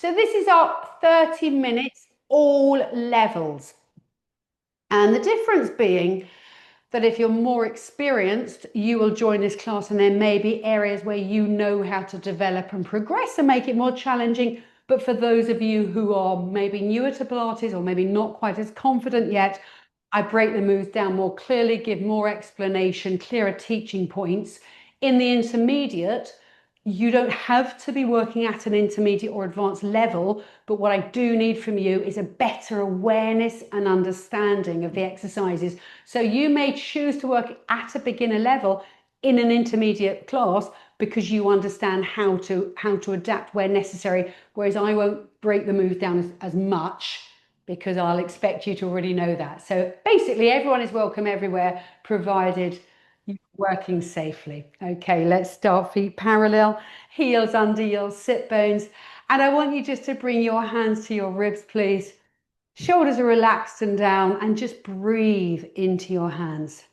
So this is our 30 minutes, all levels. And the difference being that if you're more experienced, you will join this class and there may be areas where you know how to develop and progress and make it more challenging. But for those of you who are maybe newer to Pilates or maybe not quite as confident yet, I break the moves down more clearly, give more explanation, clearer teaching points. In the intermediate, you don't have to be working at an intermediate or advanced level, but what I do need from you is a better awareness and understanding of the exercises. So you may choose to work at a beginner level in an intermediate class because you understand how to adapt where necessary, whereas I won't break the moves down as much because I'll expect you to already know that. So basically everyone is welcome everywhere, provided you're working safely. Okay, let's start feet parallel, heels under your sit bones. And I want you just to bring your hands to your ribs, please. Shoulders are relaxed and down, and just breathe into your hands.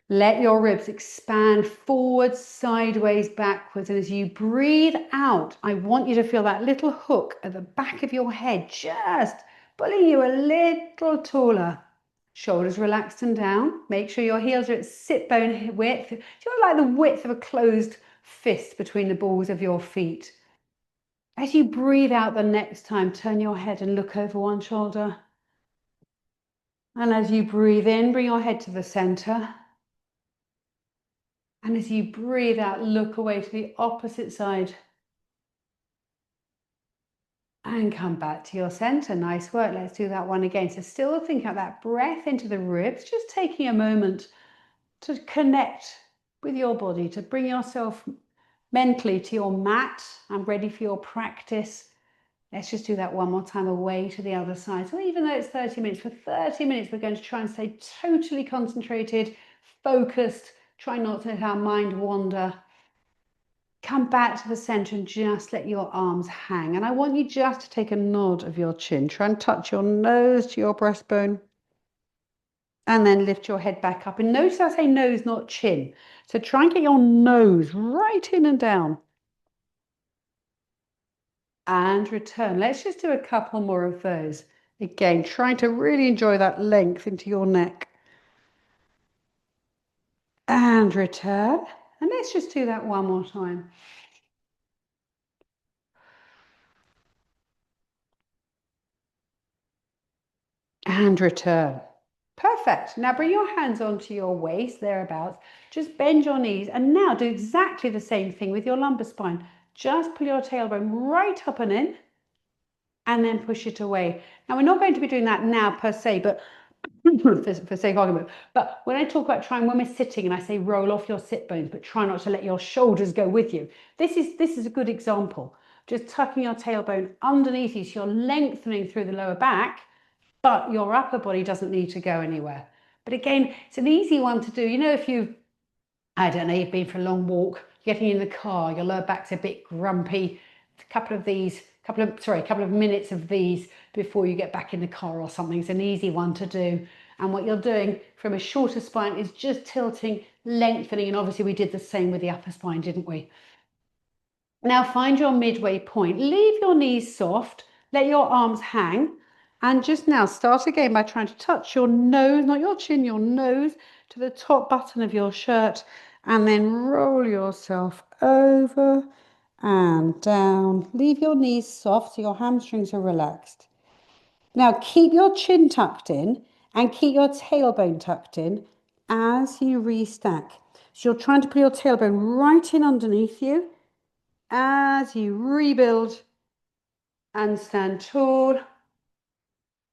Let your ribs expand forwards, sideways, backwards. And as you breathe out, I want you to feel that little hook at the back of your head, just pulling you a little taller. Shoulders relaxed and down. Make sure your heels are at sit bone width. Just like the width of a closed fist between the balls of your feet. As you breathe out the next time, turn your head and look over one shoulder. And as you breathe in, bring your head to the center. And as you breathe out, look away to the opposite side. And come back to your center. Nice work. Let's do that one again. So still think out that breath into the ribs, just taking a moment to connect with your body, to bring yourself mentally to your mat and ready for your practice. Let's just do that one more time away to the other side. So even though it's 30 minutes, for 30 minutes, we're going to try and stay totally concentrated, focused, try not to let our mind wander. Come back to the center and just let your arms hang. And I want you just to take a nod of your chin. Try and touch your nose to your breastbone. And then lift your head back up. And notice I say nose, not chin. So try and get your nose right in and down. And return. Let's just do a couple more of those. Again, trying to really enjoy that length into your neck. And return. And let's just do that one more time. And return. Perfect. Now bring your hands onto your waist, thereabouts. Just bend your knees. And now do exactly the same thing with your lumbar spine. Just pull your tailbone right up and in. And then push it away. Now we're not going to be doing that now per se, but for sake of argument. But when I talk about trying when we're sitting and I say roll off your sit bones, but try not to let your shoulders go with you. This is a good example. Just tucking your tailbone underneath you so you're lengthening through the lower back, but your upper body doesn't need to go anywhere. But again, it's an easy one to do. You know, if you, I don't know, you've been for a long walk, getting in the car, your lower back's a bit grumpy. A couple of minutes of these before you get back in the car or something. It's an easy one to do. And what you're doing from a shorter spine is just tilting, lengthening, and obviously we did the same with the upper spine, didn't we? Now find your midway point. Leave your knees soft, let your arms hang, and just now start again by trying to touch your nose, not your chin, your nose, to the top button of your shirt, and then roll yourself over and down. Leave your knees soft so your hamstrings are relaxed. Now keep your chin tucked in and keep your tailbone tucked in as you restack. So you're trying to put your tailbone right in underneath you as you rebuild and stand tall.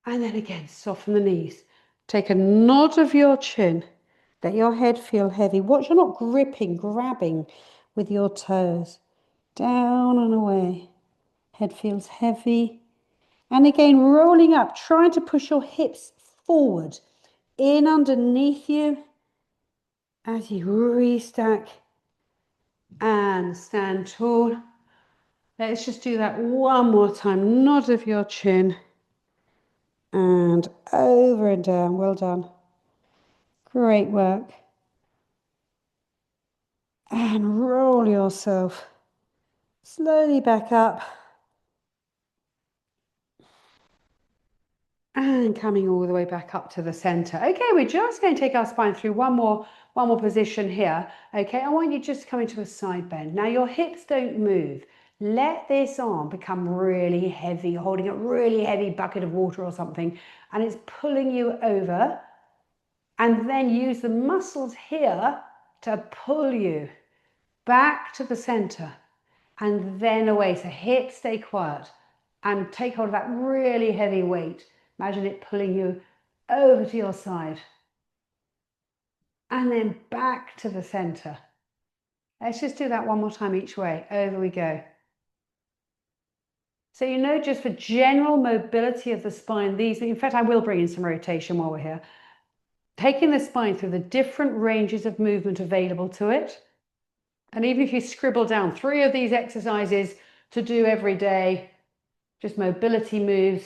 And then again, soften the knees. Take a nod of your chin. Let your head feel heavy. Watch you're not gripping, grabbing with your toes. Down and away. Head feels heavy. And again, rolling up, trying to push your hips forward, in underneath you as you restack and stand tall. Let's just do that one more time. Nod of your chin and over and down. Well done. Great work. And roll yourself slowly back up. And coming all the way back up to the center. Okay, we're just going to take our spine through one more position here. Okay, I want you just to come into a side bend. Now your hips don't move. Let this arm become really heavy, holding a really heavy bucket of water or something, and it's pulling you over. And then use the muscles here to pull you back to the center and then away. So hips stay quiet and take hold of that really heavy weight. Imagine it pulling you over to your side and then back to the center. Let's just do that one more time each way. Over we go. So you know, just for general mobility of the spine, in fact, I will bring in some rotation while we're here. Taking the spine through the different ranges of movement available to it. And even if you scribble down 3 of these exercises to do every day, just mobility moves.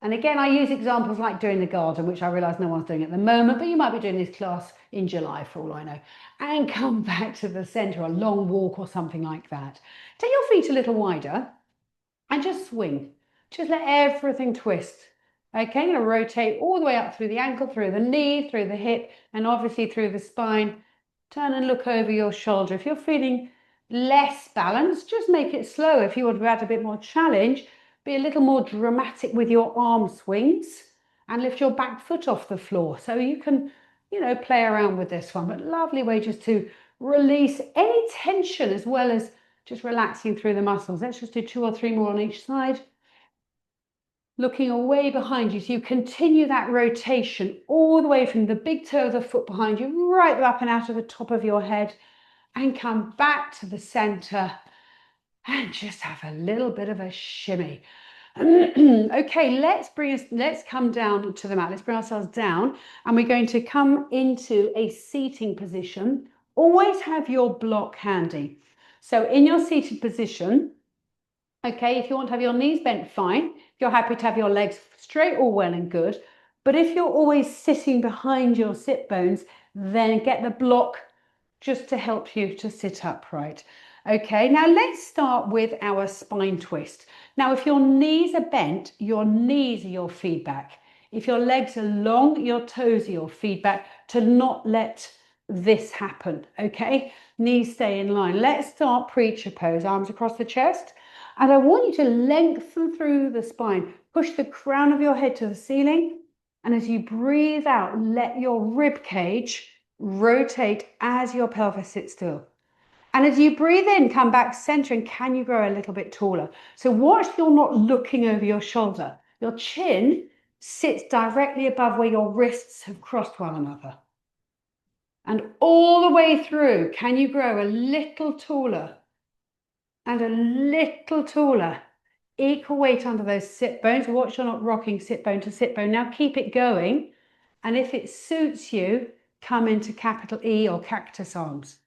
And again, I use examples like doing the garden, which I realize no one's doing at the moment, but you might be doing this class in July for all I know. And come back to the center, a long walk or something like that. Take your feet a little wider and just swing. Just let everything twist. Okay, I'm going to rotate all the way up through the ankle, through the knee, through the hip, and obviously through the spine. Turn and look over your shoulder. If you're feeling less balanced, just make it slow. If you want to add a bit more challenge, be a little more dramatic with your arm swings and lift your back foot off the floor. So you can, play around with this one. But lovely way just to release any tension as well as just relaxing through the muscles. Let's just do 2 or 3 more on each side. Looking away behind you. So you continue that rotation all the way from the big toe of the foot behind you, right up and out of the top of your head, and come back to the center and just have a little bit of a shimmy. Okay, let's come down to the mat. Let's bring ourselves down, and we're going to come into a seating position. Always have your block handy. So in your seated position, okay, if you want to have your knees bent, fine. If you're happy to have your legs straight, all well and good. But if you're always sitting behind your sit bones, then get the block just to help you to sit upright. Okay, now let's start with our spine twist. Now, if your knees are bent, your knees are your feedback. If your legs are long, your toes are your feedback to not let this happen, okay? Knees stay in line. Let's start preacher pose, arms across the chest. And I want you to lengthen through the spine. Push the crown of your head to the ceiling. And as you breathe out, let your rib cage rotate as your pelvis sits still. And as you breathe in, come back centering. Can you grow a little bit taller? So watch you're not looking over your shoulder. Your chin sits directly above where your wrists have crossed one another. And all the way through, can you grow a little taller and a little taller? Equal weight under those sit bones. Watch you're not rocking sit bone to sit bone. Now keep it going. And if it suits you, come into capital E or cactus arms.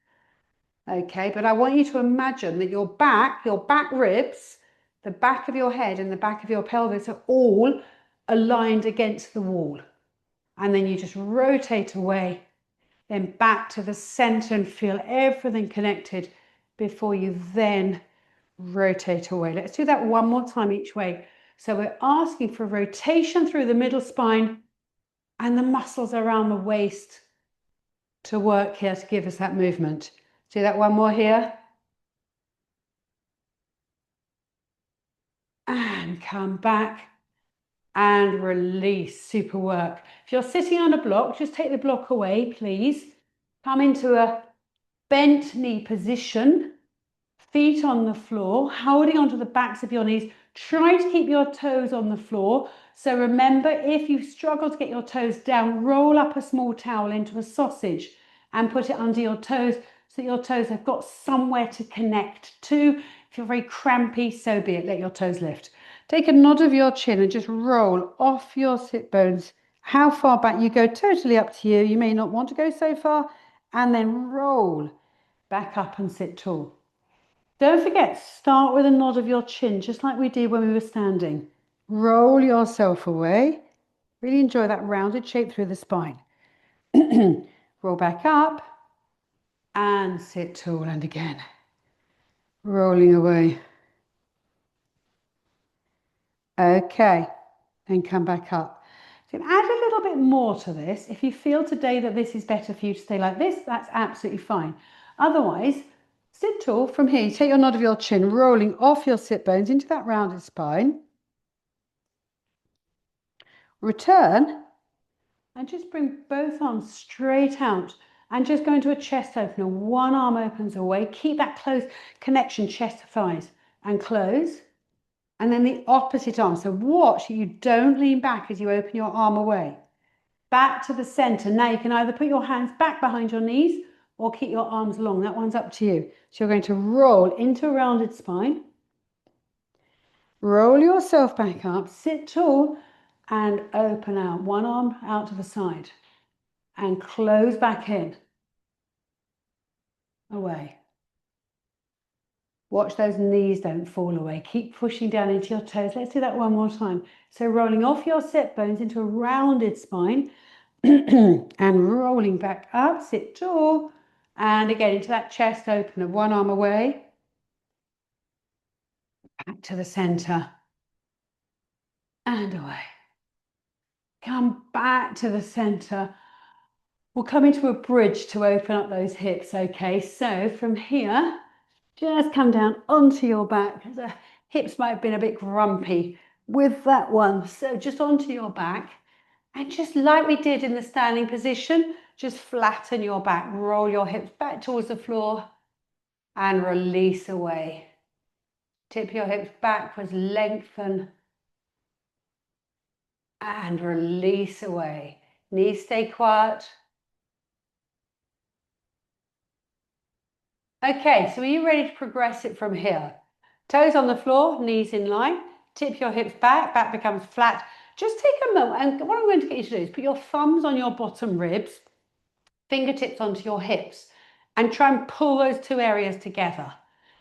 Okay, but I want you to imagine that your back ribs, the back of your head and the back of your pelvis are all aligned against the wall. And then you just rotate away, then back to the center and feel everything connected before you then rotate away. Let's do that one more time each way. So we're asking for rotation through the middle spine and the muscles around the waist to work here to give us that movement. Do that one more here. And come back and release. Super work. If you're sitting on a block, just take the block away, please. Come into a bent knee position. Feet on the floor, holding onto the backs of your knees. Try to keep your toes on the floor. So remember, if you struggle to get your toes down, roll up a small towel into a sausage and put it under your toes so that your toes have got somewhere to connect to. If you're very crampy, so be it. Let your toes lift. Take a nod of your chin and just roll off your sit bones. How far back you go, totally up to you. You may not want to go so far. And then roll back up and sit tall. Don't forget, start with a nod of your chin, just like we did when we were standing. Roll yourself away. Really enjoy that rounded shape through the spine. Roll back up and sit tall, and again. Rolling away. Okay, and come back up. So you can add a little bit more to this. If you feel today that this is better for you to stay like this, that's absolutely fine. Otherwise, sit tall from here. You take your nod of your chin, rolling off your sit bones into that rounded spine. Return and just bring both arms straight out and just go into a chest opener. One arm opens away. Keep that close connection, chest to thighs, and close. And then the opposite arm. So watch you don't lean back as you open your arm away. Back to the center. Now you can either put your hands back behind your knees or keep your arms long. That one's up to you. So you're going to roll into a rounded spine. Roll yourself back up, sit tall, and open out. One arm out to the side. And close back in. Away. Watch those knees don't fall away. Keep pushing down into your toes. Let's do that one more time. So rolling off your sit bones into a rounded spine and rolling back up, sit tall. And again into that chest opener, one arm away. Back to the center. And away. Come back to the center. We'll come into a bridge to open up those hips, okay? So from here, just come down onto your back. The hips might have been a bit grumpy with that one. So just onto your back. And just like we did in the standing position, just flatten your back. Roll your hips back towards the floor and release away. Tip your hips backwards, lengthen and release away. Knees stay quiet. Okay, so are you ready to progress it from here? Toes on the floor, knees in line. Tip your hips back, back becomes flat. Just take a moment, and what I'm going to get you to do is put your thumbs on your bottom ribs, fingertips onto your hips, and try and pull those two areas together.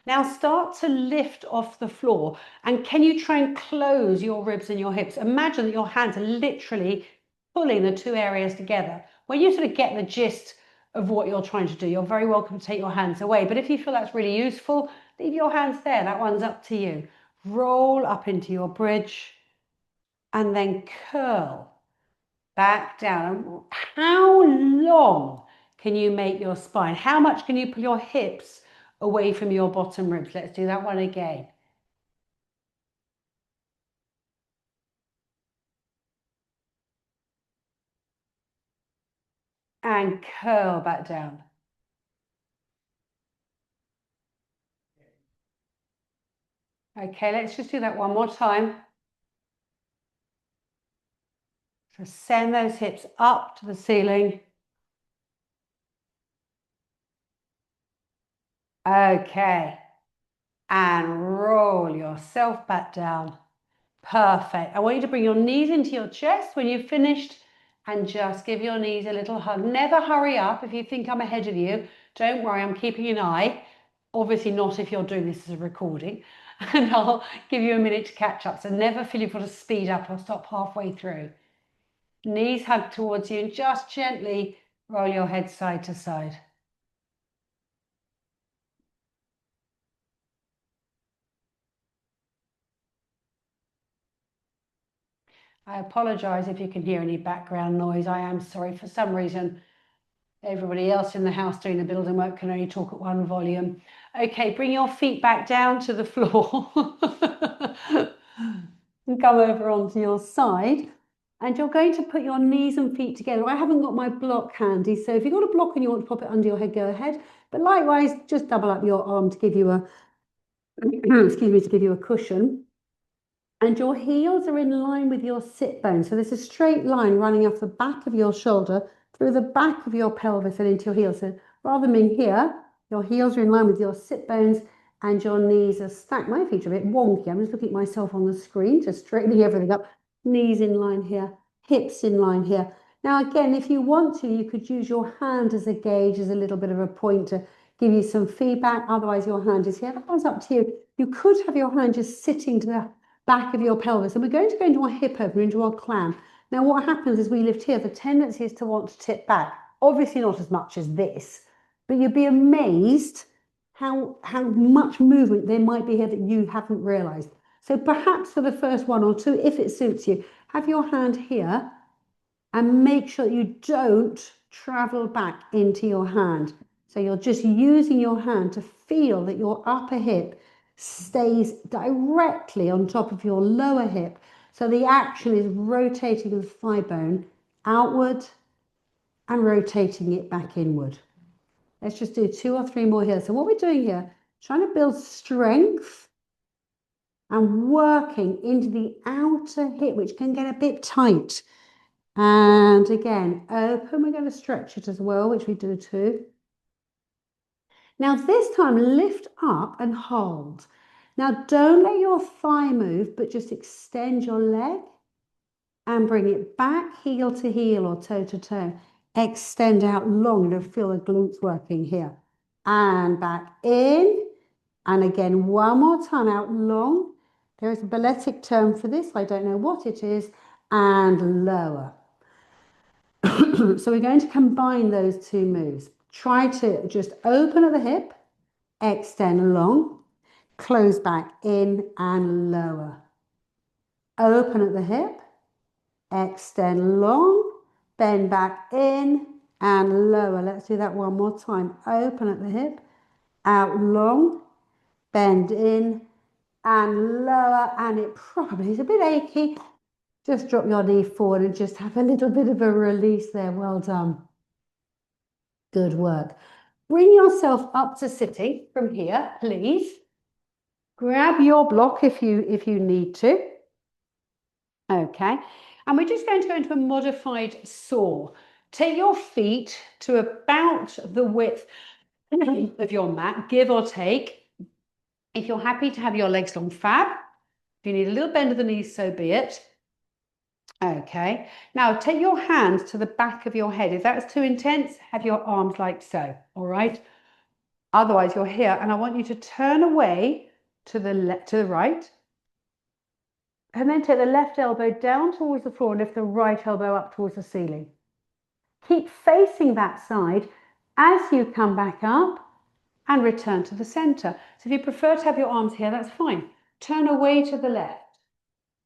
Now start to lift off the floor, and can you try and close your ribs and your hips? Imagine that your hands are literally pulling the two areas together. When you sort of get the gist of what you're trying to do, you're very welcome to take your hands away. But if you feel that's really useful, leave your hands there. That one's up to you. Roll up into your bridge and then curl back down. How long can you make your spine? How much can you pull your hips away from your bottom ribs? Let's do that one again. And curl back down. Okay, let's just do that one more time. So send those hips up to the ceiling. Okay. And roll yourself back down. Perfect. I want you to bring your knees into your chest when you've finished and just give your knees a little hug. Never hurry up. If you think I'm ahead of you, don't worry, I'm keeping an eye. Obviously not if you're doing this as a recording. And I'll give you a minute to catch up. So never feel you've got to speed up or stop halfway through. Knees hug towards you and just gently roll your head side to side. I apologise if you can hear any background noise. I am sorry. For some reason, everybody else in the house doing the building work can only talk at one volume. Okay, bring your feet back down to the floor. And come over onto your side. And you're going to put your knees and feet together. I haven't got my block handy, so if you've got a block and you want to pop it under your head, go ahead. But likewise, just double up your arm to give you a, excuse me, to give you a cushion. And your heels are in line with your sit bones. So there's a straight line running off the back of your shoulder, through the back of your pelvis and into your heels. So rather than being here, your heels are in line with your sit bones and your knees are stacked. My feet are a bit wonky. I'm just looking at myself on the screen, just straightening everything up. Knees in line here, hips in line here. Now, again, if you want to, you could use your hand as a gauge, as a little bit of a point to give you some feedback. Otherwise, your hand is here. That one's up to you. You could have your hand just sitting to the back of your pelvis. And we're going to go into our hip opener, into our clam. Now, what happens is we lift here. The tendency is to want to tip back. Obviously not as much as this, but you'd be amazed how much movement there might be here that you haven't realized. So perhaps for the first one or two, if it suits you, have your hand here and make sure you don't travel back into your hand. So you're just using your hand to feel that your upper hip stays directly on top of your lower hip. So the action is rotating the thigh bone outward and rotating it back inward. Let's just do 2 or 3 more here. So what we're doing here, trying to build strength and working into the outer hip, which can get a bit tight. And again, open, we're going to stretch it as well, which we do too. Now this time, lift up and hold. Now don't let your thigh move, but just extend your leg and bring it back heel to heel or toe to toe. Extend out long to feel the glutes working here. And back in. And again, one more time out long. There is a balletic term for this. I don't know what it is. And lower. So we're going to combine those two moves. Try to just open at the hip, extend long, close back in and lower. Open at the hip, extend long, bend back in and lower. Let's do that one more time. Open at the hip, out long, bend in and lower. And it probably is a bit achy. Just drop your knee forward and just have a little bit of a release there. Well done. Good work. Bring yourself up to sitting from here, please. Grab your block if you need to. Okay. And we're just going to go into a modified saw. Take your feet to about the width of your mat, give or take. If you're happy to have your legs long, fab. If you need a little bend of the knees, so be it. Okay, now take your hands to the back of your head. If that's too intense, have your arms like so, all right? Otherwise, you're here, and I want you to turn away to the right, and then take the left elbow down towards the floor and lift the right elbow up towards the ceiling. Keep facing that side as you come back up and return to the center. So if you prefer to have your arms here, that's fine. Turn away to the left.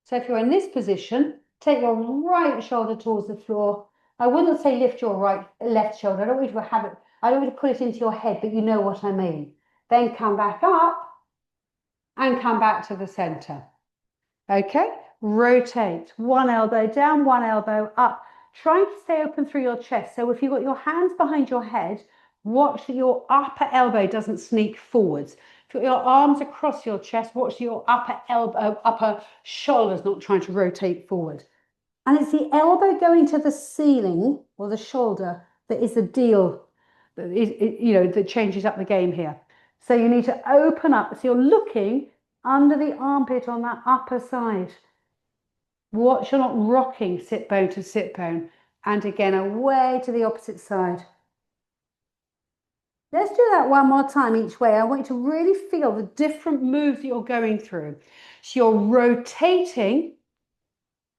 So if you're in this position, take your right shoulder towards the floor. I wouldn't say lift your left shoulder. I don't want you to have it. I don't want you to put it into your head, but you know what I mean. Then come back up and come back to the center. Okay, rotate. One elbow down, one elbow up. Try to stay open through your chest. So if you've got your hands behind your head, watch that your upper elbow doesn't sneak forwards. If you've got your arms across your chest, watch your upper shoulders not trying to rotate forward. And it's the elbow going to the ceiling or the shoulder that is the deal, that changes up the game here. So you need to open up. So you're looking under the armpit on that upper side. Watch you're not rocking sit bone to sit bone. And again, away to the opposite side. Let's do that one more time each way. I want you to really feel the different moves that you're going through. So you're rotating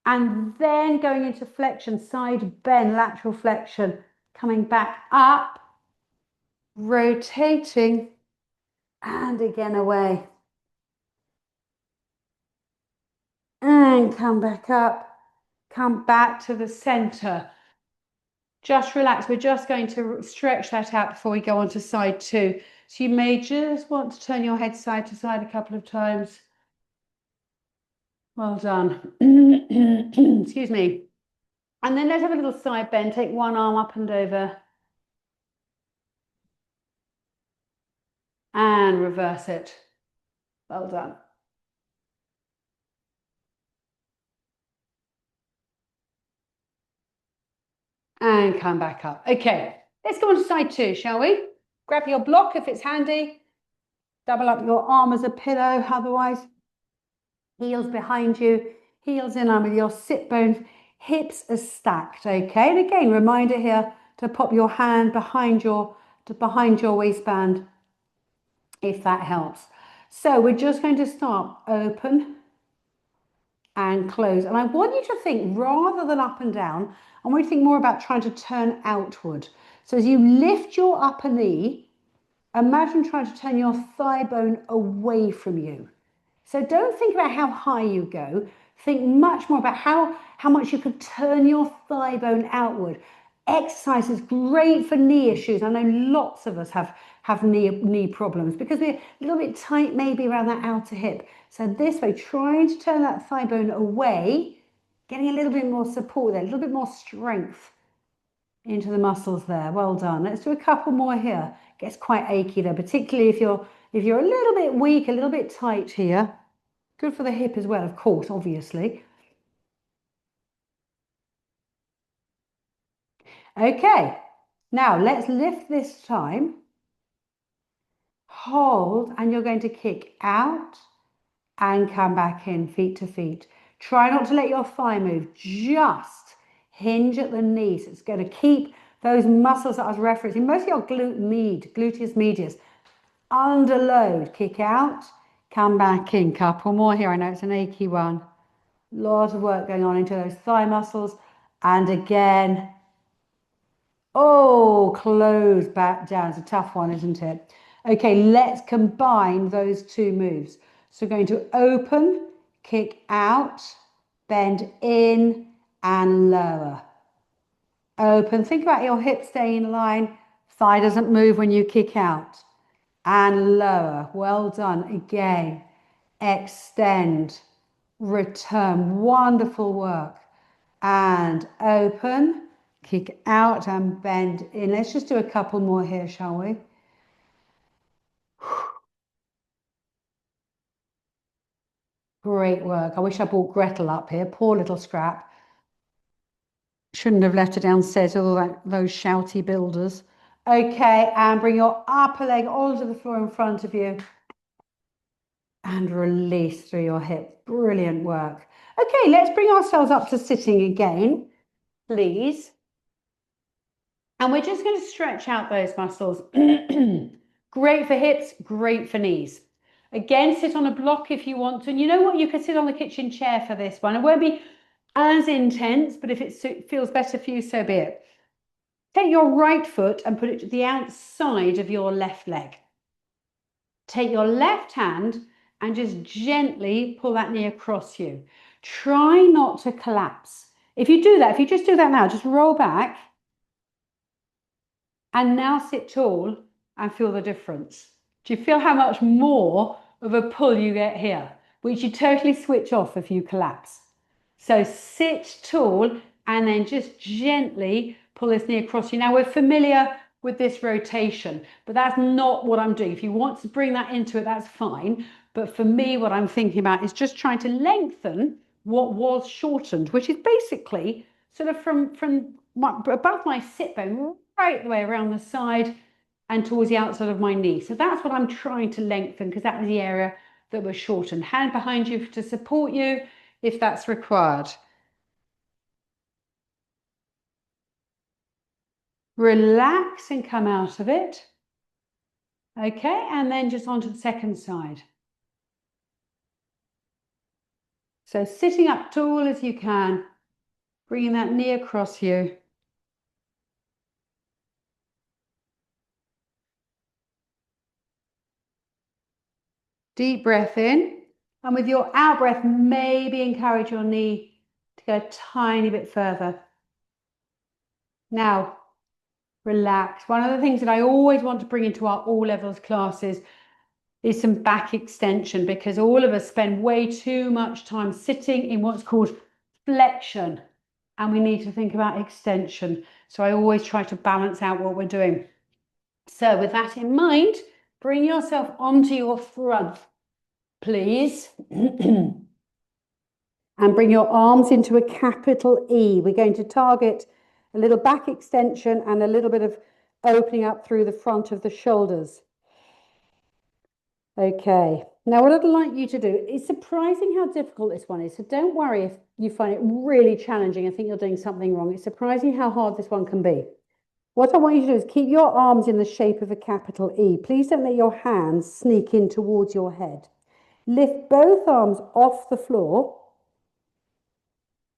and then going into flexion, side bend, lateral flexion, coming back up, rotating, and again away. And come back up, come back to the center. Just relax. We're just going to stretch that out before we go on to side 2. So you may just want to turn your head side to side a couple of times. Well done. Excuse me. And then let's have a little side bend. Take one arm up and over. And reverse it. Well done. And come back up. Okay, let's go on to side 2, shall we? Grab your block if it's handy. Double up your arm as a pillow, otherwise. Heels behind you, heels in line with your sit bones, hips are stacked, okay? And again, reminder here to pop your hand behind your waistband if that helps. So we're just going to start open and close. And I want you to think, rather than up and down, I want you to think more about trying to turn outward. So as you lift your upper knee, imagine trying to turn your thigh bone away from you. So don't think about how high you go. Think much more about how much you could turn your thigh bone outward. Exercise is great for knee issues. I know lots of us have knee problems because we're a little bit tight maybe around that outer hip. So this way, trying to turn that thigh bone away, getting a little bit more support there, a little bit more strength into the muscles there. Well done. Let's do a couple more here. It gets quite achy there, particularly if you're a little bit weak, a little bit tight here. Good for the hip as well, of course, obviously. Okay, now let's lift this time. Hold, and you're going to kick out and come back in, feet to feet. Try not to let your thigh move. Just hinge at the knees. It's going to keep those muscles that I was referencing, mostly your gluteus medius, under load. Kick out, come back in. Couple more here. I know it's an achy one. Lots of work going on into those thigh muscles. And again, oh, close back down. It's a tough one, isn't it? Okay, let's combine those two moves. So we're going to open, kick out, bend in and lower. Open, think about your hip staying in line. Thigh doesn't move when you kick out. And lower. Well done. Again, extend, return. Wonderful work. And open, kick out and bend in. Let's just do a couple more here, shall we? Great work. I wish I brought Gretel up here. Poor little Scrap. Shouldn't have left her downstairs with all those shouty builders. Okay, and bring your upper leg onto the floor in front of you. And release through your hip. Brilliant work. Okay, let's bring ourselves up to sitting again, please. And we're just going to stretch out those muscles. Great for hips, great for knees. Again, sit on a block if you want to. And you know what? You can sit on the kitchen chair for this one. It won't be as intense, but if it feels better for you, so be it. Take your right foot and put it to the outside of your left leg. Take your left hand and just gently pull that knee across you. Try not to collapse. If you just do that now, just roll back and now sit tall and feel the difference. Do you feel how much more of a pull you get here, which you totally switch off if you collapse? So sit tall and then just gently pull this knee across you. Now we're familiar with this rotation, but that's not what I'm doing. If you want to bring that into it, that's fine. But for me, what I'm thinking about is just trying to lengthen what was shortened, which is basically sort of from above my sit bone right the way around the side and towards the outside of my knee. So that's what I'm trying to lengthen because that was the area that was shortened. Hand behind you to support you if that's required. Relax and come out of it. Okay, and then just onto the second side. So sitting up tall as you can, bringing that knee across you. Deep breath in. And with your out breath, maybe encourage your knee to go a tiny bit further. Now, relax. One of the things that I always want to bring into our all levels classes is some back extension because all of us spend way too much time sitting in what's called flexion and we need to think about extension. So I always try to balance out what we're doing. So with that in mind, bring yourself onto your front, please. And bring your arms into a capital E. We're going to target a little back extension and a little bit of opening up through the front of the shoulders. Okay, now what I'd like you to do, it's surprising how difficult this one is. So don't worry if you find it really challenging and think you're doing something wrong. It's surprising how hard this one can be. What I want you to do is keep your arms in the shape of a capital E. Please don't let your hands sneak in towards your head. Lift both arms off the floor.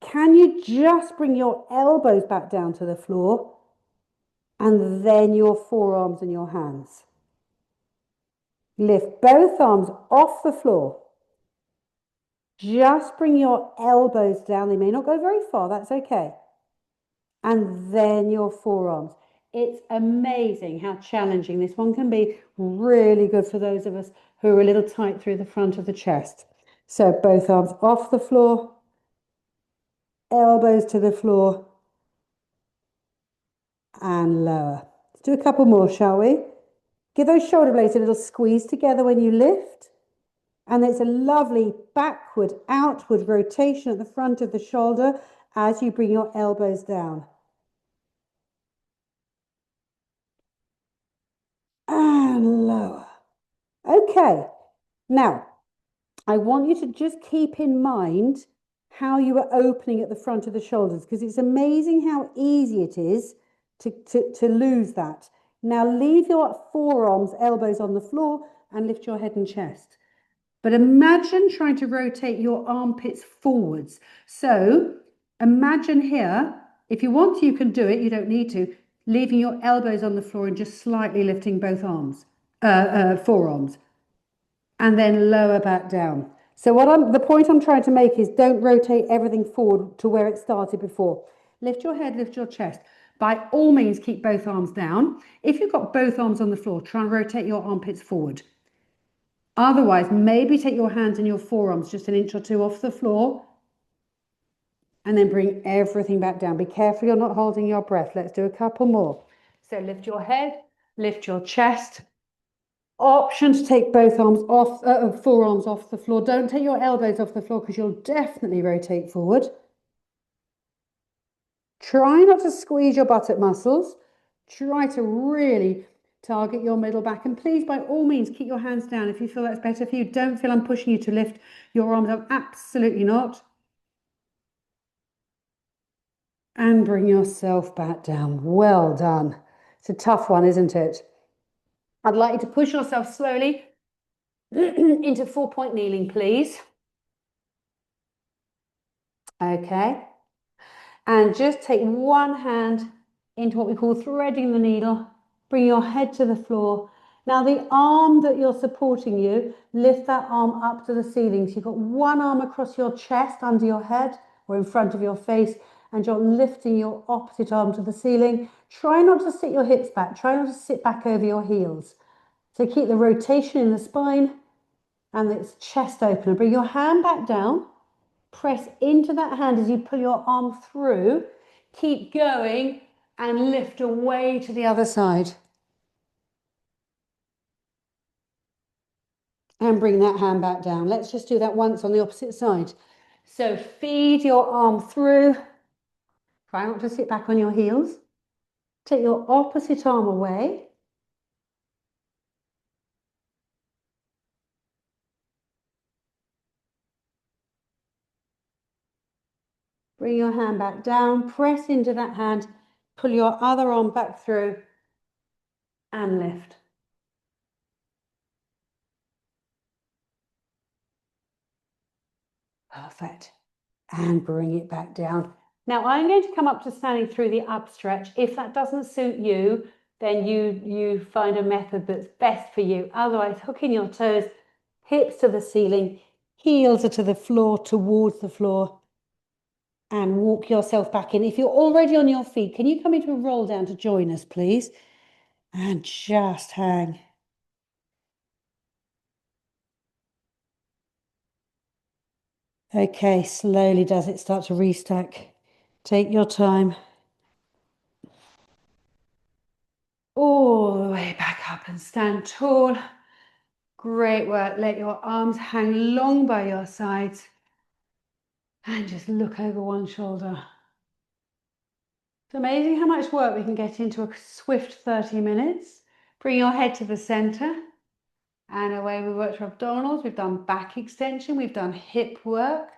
Can you just bring your elbows back down to the floor and then your forearms and your hands? Lift both arms off the floor. Just bring your elbows down. They may not go very far, that's okay. And then your forearms. It's amazing how challenging this one can be. Really good for those of us who are a little tight through the front of the chest. So both arms off the floor, elbows to the floor, and lower. Let's do a couple more, shall we? Give those shoulder blades a little squeeze together when you lift. And it's a lovely backward, outward rotation at the front of the shoulder as you bring your elbows down. And lower. Okay. Now, I want you to just keep in mind how you are opening at the front of the shoulders, because it's amazing how easy it is to lose that. Now leave your forearms, elbows on the floor, and lift your head and chest. But imagine trying to rotate your armpits forwards. So imagine here, if you want to, you can do it, you don't need to, leaving your elbows on the floor and just slightly lifting both arms, forearms, and then lower back down. So the point I'm trying to make is don't rotate everything forward to where it started before. Lift your head, lift your chest. By all means, keep both arms down. If you've got both arms on the floor, try and rotate your armpits forward. Otherwise, maybe take your hands and your forearms just an inch or two off the floor and then bring everything back down. Be careful you're not holding your breath. Let's do a couple more. So lift your head, lift your chest. Option to take both arms off, forearms off the floor. Don't take your elbows off the floor because you'll definitely rotate forward. Try not to squeeze your buttock muscles. Try to really target your middle back. And please, by all means, keep your hands down if you feel that's better for you. Don't feel I'm pushing you to lift your arms up. Absolutely not. And bring yourself back down. Well done. It's a tough one, isn't it? I'd like you to push yourself slowly into 4-point kneeling, please. Okay. And just take one hand into what we call threading the needle. Bring your head to the floor. Now the arm that you're supporting you, lift that arm up to the ceiling. So you've got one arm across your chest, under your head, or in front of your face, and you're lifting your opposite arm to the ceiling. Try not to sit your hips back. Try not to sit back over your heels. So keep the rotation in the spine and its chest open. Bring your hand back down. Press into that hand as you pull your arm through. Keep going and lift away to the other side. And bring that hand back down. Let's just do that once on the opposite side. So feed your arm through. Try not to sit back on your heels. Take your opposite arm away. Bring your hand back down. Press into that hand. Pull your other arm back through and lift. Perfect. And bring it back down. Now I'm going to come up to standing through the up stretch. If that doesn't suit you, then you find a method that's best for you. Otherwise, hooking your toes, hips to the ceiling, heels are to the floor, towards the floor, and walk yourself back in. If you're already on your feet, can you come into a roll down to join us, please? And just hang. Okay, slowly does it start to restack. Take your time. All the way back up and stand tall. Great work. Let your arms hang long by your sides and just look over one shoulder. It's amazing how much work we can get into a swift 30 minutes. Bring your head to the center and away we worked for abdominals. We've done back extension. We've done hip work,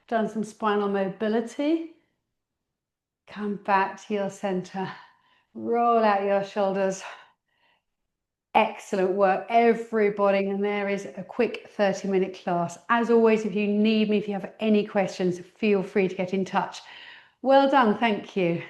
done some spinal mobility. Come back to your center. Roll out your shoulders. Excellent work, everybody. And there is a quick 30-minute class. As always, if you need me, if you have any questions, feel free to get in touch. Well done. Thank you.